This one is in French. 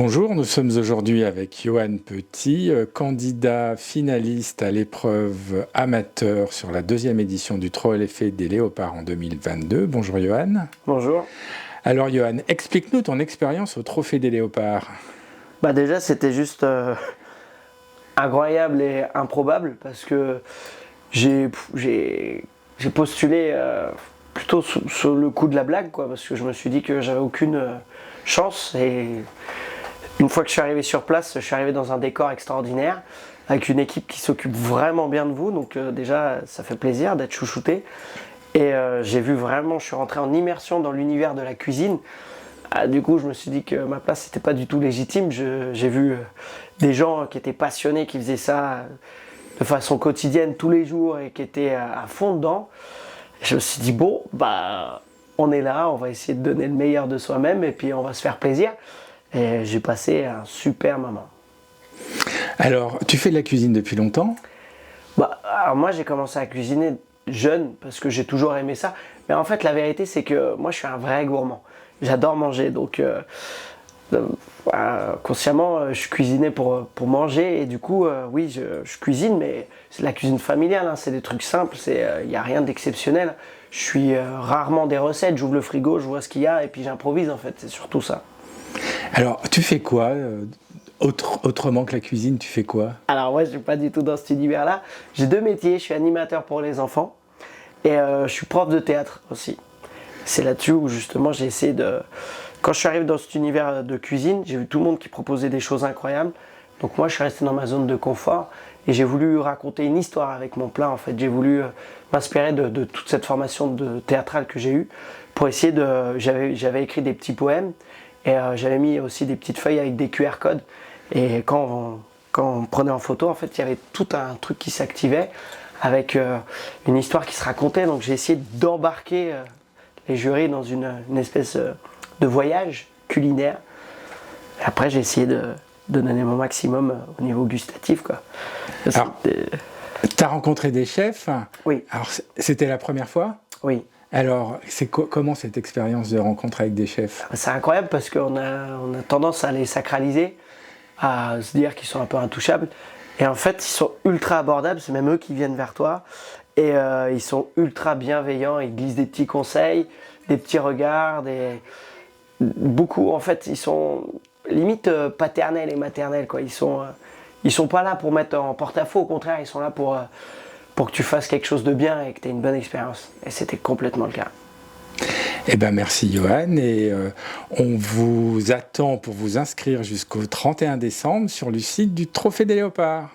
Bonjour, nous sommes aujourd'hui avec Johan Petit, candidat finaliste à l'épreuve amateur sur la deuxième édition du Trophée des Léopards en 2022. Bonjour Johan. Bonjour. Alors Johan, explique-nous ton expérience au Trophée des Léopards. Déjà c'était juste incroyable et improbable parce que j'ai postulé plutôt sur le coup de la blague, quoi, parce que je me suis dit que j'avais aucune chance. Et une fois que je suis arrivé sur place, je suis arrivé dans un décor extraordinaire avec une équipe qui s'occupe vraiment bien de vous, donc déjà ça fait plaisir d'être chouchouté. Et j'ai vu vraiment, je suis rentré en immersion dans l'univers de la cuisine. Du coup, je me suis dit que ma place n'était pas du tout légitime. J'ai vu des gens qui étaient passionnés, qui faisaient ça de façon quotidienne tous les jours et qui étaient à fond dedans. Je me suis dit, bon, on est là, on va essayer de donner le meilleur de soi-même et puis on va se faire plaisir. Et j'ai passé un super moment. Alors, tu fais de la cuisine depuis longtemps ? Alors moi, j'ai commencé à cuisiner jeune parce que j'ai toujours aimé ça. Mais en fait, la vérité, c'est que moi, je suis un vrai gourmand. J'adore manger, donc consciemment, je cuisinais pour manger. Et du coup, oui, je cuisine, mais c'est de la cuisine familiale, hein, c'est des trucs simples, il n'y a rien d'exceptionnel. Je suis rarement des recettes, j'ouvre le frigo, je vois ce qu'il y a et puis j'improvise, en fait, c'est surtout ça. Alors, tu fais quoi autrement que la cuisine, tu fais quoi ? Alors moi, je ne suis pas du tout dans cet univers-là. J'ai deux métiers, je suis animateur pour les enfants et je suis prof de théâtre aussi. C'est là-dessus où justement j'ai essayé de... Quand je suis arrivé dans cet univers de cuisine, j'ai vu tout le monde qui proposait des choses incroyables. Donc moi, je suis resté dans ma zone de confort et j'ai voulu raconter une histoire avec mon plat. En fait, j'ai voulu m'inspirer de toute cette formation théâtrale que j'ai eue pour essayer de... J'avais écrit des petits poèmes et j'avais mis aussi des petites feuilles avec des QR codes. Et quand on me prenait en photo, en fait, il y avait tout un truc qui s'activait avec une histoire qui se racontait. Donc j'ai essayé d'embarquer les jurys dans une espèce de voyage culinaire. Et après, j'ai essayé de donner mon maximum au niveau gustatif, quoi. Alors, tu as rencontré des chefs ? Oui. Alors, c'était la première fois ? Oui. Alors, comment cette expérience de rencontre avec des chefs ? C'est incroyable parce qu'on a tendance à les sacraliser, à se dire qu'ils sont un peu intouchables. Et en fait, ils sont ultra abordables, c'est même eux qui viennent vers toi. Et ils sont ultra bienveillants, ils glissent des petits conseils, des petits regards, beaucoup, en fait, ils sont limite paternels et maternels, quoi. Ils sont pas là pour mettre en porte-à-faux, au contraire, ils sont là pour que tu fasses quelque chose de bien et que tu aies une bonne expérience. Et c'était complètement le cas. Eh bien, merci Johan, et on vous attend pour vous inscrire jusqu'au 31 décembre sur le site du Trophée des Léopards.